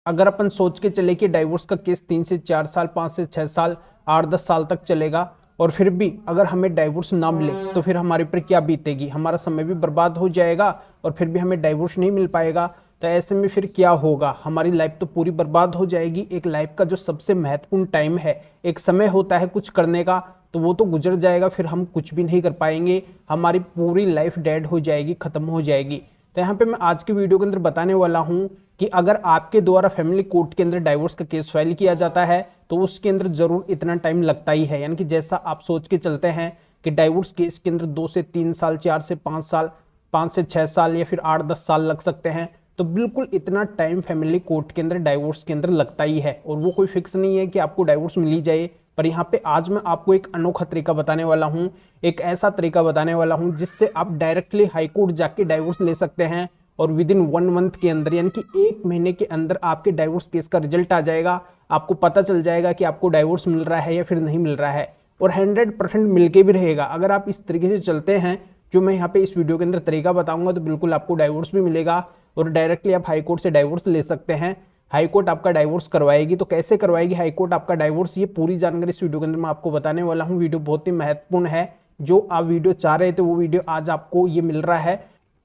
अगर अपन सोच के चले कि डाइवोर्स का केस 3 से 4 साल, 5 से 6 साल, 8-10 साल तक चलेगा और फिर भी अगर हमें डाइवोर्स ना मिले तो फिर हमारे पर क्या बीतेगी, हमारा समय भी बर्बाद हो जाएगा और फिर भी हमें डाइवोर्स नहीं मिल पाएगा। तो ऐसे में फिर क्या होगा, हमारी लाइफ तो पूरी बर्बाद हो जाएगी। एक लाइफ का जो सबसे महत्वपूर्ण टाइम है, एक समय होता है कुछ करने का, तो वो तो गुजर जाएगा, फिर हम कुछ भी नहीं कर पाएंगे, हमारी पूरी लाइफ डेड हो जाएगी, खत्म हो जाएगी। तो यहाँ पे मैं आज की वीडियो के अंदर बताने वाला हूँ कि अगर आपके द्वारा फैमिली कोर्ट के अंदर डाइवोर्स का केस फाइल किया जाता है तो उसके अंदर जरूर इतना टाइम लगता ही है। यानी कि जैसा आप सोच के चलते हैं कि डाइवोर्स केस के अंदर 2 से 3 साल, 4 से 5 साल, 5 से 6 साल या फिर 8-10 साल लग सकते हैं, तो बिल्कुल इतना टाइम फैमिली कोर्ट के अंदर डाइवोर्स के अंदर लगता ही है। और वो कोई फिक्स नहीं है कि आपको डाइवोर्स मिल ही जाए। पर यहाँ पे आज मैं आपको एक अनोखा तरीका बताने वाला हूँ, एक ऐसा तरीका बताने वाला हूँ जिससे आप डायरेक्टली हाई कोर्ट जाके डाइवोर्स ले सकते हैं और विद इन 1 मंथ के अंदर, यानी कि 1 महीने के अंदर आपके डाइवोर्स केस का रिजल्ट आ जाएगा। आपको पता चल जाएगा कि आपको डाइवोर्स मिल रहा है या फिर नहीं मिल रहा है, और 100% मिलके भी रहेगा। अगर आप इस तरीके से चलते हैं जो मैं यहाँ पे इस वीडियो के अंदर तरीका बताऊंगा, तो बिल्कुल आपको डाइवोर्स भी मिलेगा और डायरेक्टली आप हाई कोर्ट से डाइवोर्स ले सकते हैं। हाई कोर्ट आपका डाइवोर्स करवाएगी, तो कैसे करवाएगी हाई कोर्ट आपका डाइवोर्स, ये पूरी जानकारी इस वीडियो के अंदर मैं आपको बताने वाला हूँ। वीडियो बहुत ही महत्वपूर्ण है, जो आप वीडियो चाह रहे थे वो वीडियो आज आपको ये मिल रहा है।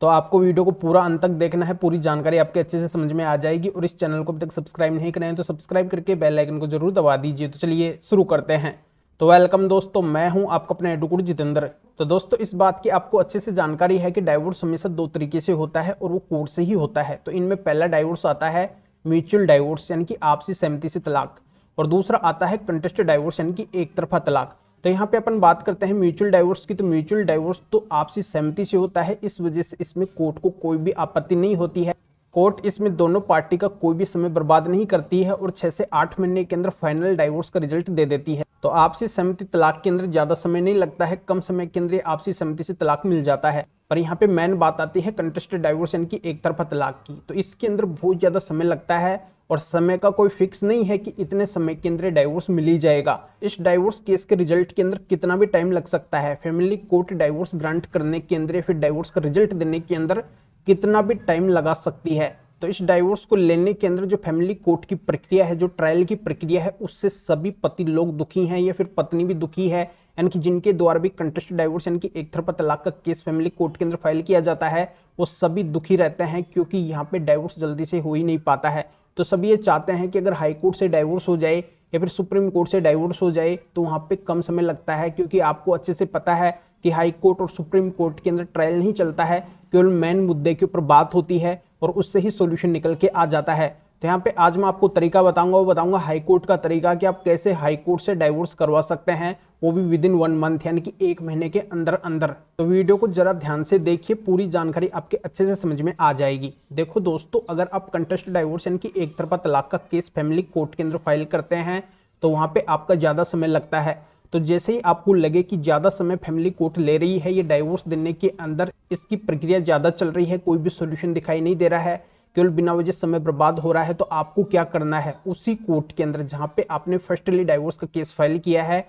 तो आपको वीडियो को पूरा अंत तक देखना है, पूरी जानकारी आपके अच्छे से समझ में आ जाएगी। और इस चैनल को अभी तक सब्सक्राइब नहीं करें तो सब्सक्राइब करके बेल आइकन को जरूर दबा दीजिए। तो चलिए शुरू करते हैं। तो वेलकम दोस्तों, मैं हूं आपका अपना एडवोकेट जितेंद्र। तो दोस्तों, इस बात की आपको अच्छे से जानकारी है कि डाइवोर्स हमेशा 2 तरीके से होता है और वो कोर्ट से ही होता है। तो इनमें पहला डाइवोर्स आता है म्यूचुअल डाइवोर्स, यानी कि आपसी सहमति से तलाक, और दूसरा आता है कंटेस्टेड डाइवोर्स, यानी कि एक तरफा तलाक। तो यहाँ पे अपन बात करते हैं म्यूचुअल डाइवोर्स की। तो म्यूचुअल डाइवोर्स तो आपसी सहमति से होता है, इस वजह से इसमें कोर्ट को कोई भी आपत्ति नहीं होती है। कोर्ट इसमें दोनों पार्टी का कोई भी समय बर्बाद नहीं करती है और 6 से 8 महीने के अंदर फाइनल डाइवोर्स का रिजल्ट दे देती है। तो आपसी सहमति तलाक के अंदर ज्यादा समय नहीं लगता है, कम समय के अंदर आपसी सहमति से तलाक मिल जाता है। पर यहाँ पे मेन बात आती है कंटेस्टेड डाइवोर्स, यानी कि एक तरफा तलाक की। तो इसके अंदर बहुत ज्यादा समय लगता है और समय का कोई फिक्स नहीं है कि इतने समय के अंदर डाइवोर्स मिल ही जाएगा। इस डाइवोर्स केस के रिजल्ट के अंदर कितना भी टाइम लग सकता है। फैमिली कोर्ट डाइवोर्स ग्रांट करने के अंदर या फिर डाइवोर्स का रिजल्ट देने के अंदर कितना भी टाइम लगा सकती है। तो इस डाइवोर्स को लेने के अंदर जो फैमिली कोर्ट की प्रक्रिया है, जो ट्रायल की प्रक्रिया है, उससे सभी पति लोग दुखी हैं या फिर पत्नी भी दुखी है। यानी कि जिनके द्वारा भी कंटेस्टेड डाइवोर्स यानी कि एक तरफा तलाक का केस फैमिली कोर्ट के अंदर फाइल किया जाता है, वो सभी दुखी रहते हैं, क्योंकि यहाँ पे डाइवोर्स जल्दी से हो ही नहीं पाता है। तो सभी ये चाहते हैं कि अगर हाई कोर्ट से डाइवोर्स हो जाए या फिर सुप्रीम कोर्ट से डाइवोर्स हो जाए तो वहाँ पे कम समय लगता है, क्योंकि आपको अच्छे से पता है कि हाई कोर्ट और सुप्रीम कोर्ट के अंदर ट्रायल नहीं चलता है, केवल मेन मुद्दे के ऊपर बात होती है और उससे ही सॉल्यूशन निकल के आ जाता है। तो यहाँ पे आज मैं आपको तरीका बताऊंगा, वो बताऊंगा हाई कोर्ट का तरीका कि आप कैसे हाई कोर्ट से डाइवोर्स करवा सकते हैं, वो भी विद इन 1 मंथ, यानी कि 1 महीने के अंदर अंदर। तो वीडियो को जरा ध्यान से देखिए, पूरी जानकारी आपके अच्छे से समझ में आ जाएगी। देखो दोस्तों, अगर आप कंटेस्टेड डाइवोर्स यानी कि एक तरफा तलाक का केस फैमिली कोर्ट के अंदर फाइल करते हैं तो वहां पे आपका ज्यादा समय लगता है। तो जैसे ही आपको लगे कि ज्यादा समय फैमिली कोर्ट ले रही है ये डाइवोर्स देने के अंदर, इसकी प्रक्रिया ज्यादा चल रही है, कोई भी सोल्यूशन दिखाई नहीं दे रहा है, केवल बिना वजह समय बर्बाद हो रहा है, तो आपको क्या करना है, उसी कोर्ट के अंदर जहां पे आपने फर्स्टली डाइवोर्स का केस फाइल किया है,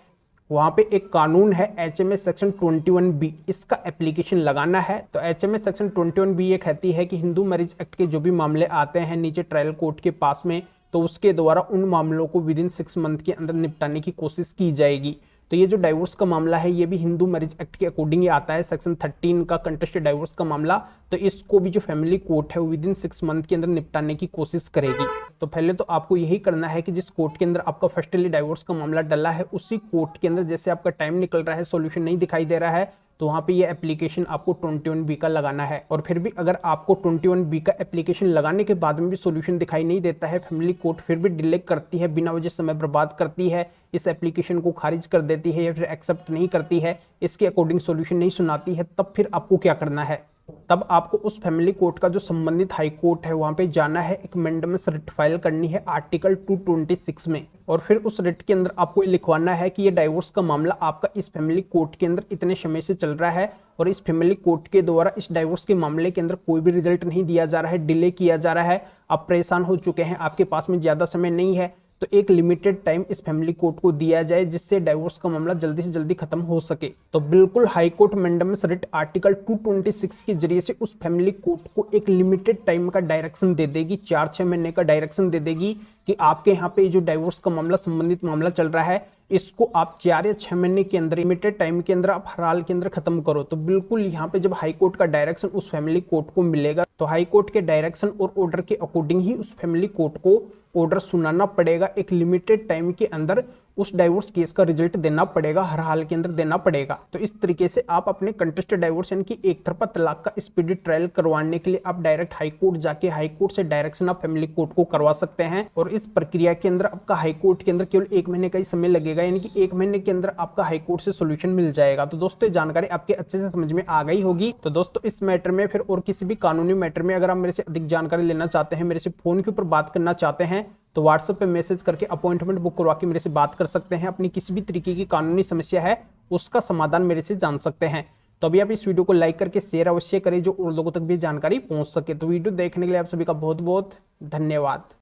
वहां पे एक कानून है HMA सेक्शन 21B, इसका एप्लीकेशन लगाना है। तो HMA सेक्शन 21B ये कहती है कि हिंदू मैरिज एक्ट के जो भी मामले आते हैं नीचे ट्रायल कोर्ट के पास में, तो उसके द्वारा उन मामलों को विद इन 6 मंथ के अंदर निपटाने की कोशिश की जाएगी। तो ये जो डाइवोर्स का मामला है ये भी हिंदू मैरिज एक्ट के अकॉर्डिंग ही आता है, सेक्शन 13 का कंटेस्टेड डाइवोर्स का मामला। तो इसको भी जो फैमिली कोर्ट है वो विद इन 6 मंथ के अंदर निपटाने की कोशिश करेगी। तो पहले तो आपको यही करना है कि जिस कोर्ट के अंदर आपका फर्स्टली डाइवोर्स का मामला डला है, उसी कोर्ट के अंदर जैसे आपका टाइम निकल रहा है, सॉल्यूशन नहीं दिखाई दे रहा है, तो वहां पे ये एप्लीकेशन आपको 21B का लगाना है। और फिर भी अगर आपको 21B का एप्लीकेशन लगाने के बाद में भी सॉल्यूशन दिखाई नहीं देता है, फैमिली कोर्ट फिर भी डिले करती है, बिना वजह समय बर्बाद करती है, इस एप्लीकेशन को खारिज कर देती है या फिर एक्सेप्ट नहीं करती है, इसके अकॉर्डिंग सॉल्यूशन नहीं सुनाती है, तब फिर आपको क्या करना है, तब आपको उस फैमिली कोर्ट का जो संबंधित हाई कोर्ट है वहां पे जाना है, एक मेंडमस रिट फाइल करनी है आर्टिकल 226 में, और फिर उस रिट के अंदर आपको लिखवाना है कि ये डाइवोर्स का मामला आपका इस फैमिली कोर्ट के अंदर इतने समय से चल रहा है और इस फैमिली कोर्ट के द्वारा इस डाइवोर्स के मामले के अंदर कोई भी रिजल्ट नहीं दिया जा रहा है, डिले किया जा रहा है, आप परेशान हो चुके हैं, आपके पास में ज्यादा समय नहीं है, तो एक लिमिटेड टाइम इस फैमिली कोर्ट को दिया जाए जिससे डाइवोर्स का मामला जल्दी से जल्दी खत्म हो सके। तो बिल्कुल high court mandamus writ article 226 के जरिए से उस फैमिली कोर्ट को एक लिमिटेड टाइम का डायरेक्शन दे देगी, 4-6 महीने का डायरेक्शन दे देगी कि आपके यहाँ पे जो डाइवोर्स का मामला संबंधित मामला चल रहा है इसको आप 4 या 6 महीने के अंदर, लिमिटेड टाइम के अंदर आप हर हाल के अंदर खत्म करो। तो बिल्कुल यहाँ पे जब हाई कोर्ट का डायरेक्शन उस फैमिली कोर्ट को मिलेगा तो हाई कोर्ट के डायरेक्शन और ऑर्डर के अकॉर्डिंग ही उस फैमिली कोर्ट को ऑर्डर सुनाना पड़ेगा। एक लिमिटेड टाइम के अंदर उस डाइवोर्स केस का रिजल्ट देना पड़ेगा, हर हाल के अंदर देना पड़ेगा। तो इस तरीके से आप अपने कंटेस्टेड डाइवोर्स यानी कि एक तरफा तलाक का स्पीडी ट्रायल करवाने के लिए आप डायरेक्ट हाई कोर्ट जाके हाई कोर्ट से डायरेक्शन आप फैमिली कोर्ट को करवा सकते हैं। और इस प्रक्रिया के अंदर आपका हाई कोर्ट के अंदर केवल 1 महीने का ही समय लगेगा, यानी कि 1 महीने के अंदर आपका हाई कोर्ट से सोल्यूशन मिल जाएगा। तो दोस्तों जानकारी आपके अच्छे से समझ में आ गई होगी। तो दोस्तों इस मैटर में फिर और किसी भी कानूनी मैटर में अगर आप मेरे से अधिक जानकारी लेना चाहते हैं, मेरे से फोन के ऊपर बात करना चाहते हैं तो व्हाट्सएप पे मैसेज करके अपॉइंटमेंट बुक करवा के मेरे से बात कर सकते हैं। अपनी किसी भी तरीके की कानूनी समस्या है उसका समाधान मेरे से जान सकते हैं। तो अभी आप इस वीडियो को लाइक करके शेयर अवश्य करें जो और लोगों तक भी जानकारी पहुंच सके। तो वीडियो देखने के लिए आप सभी का बहुत बहुत धन्यवाद।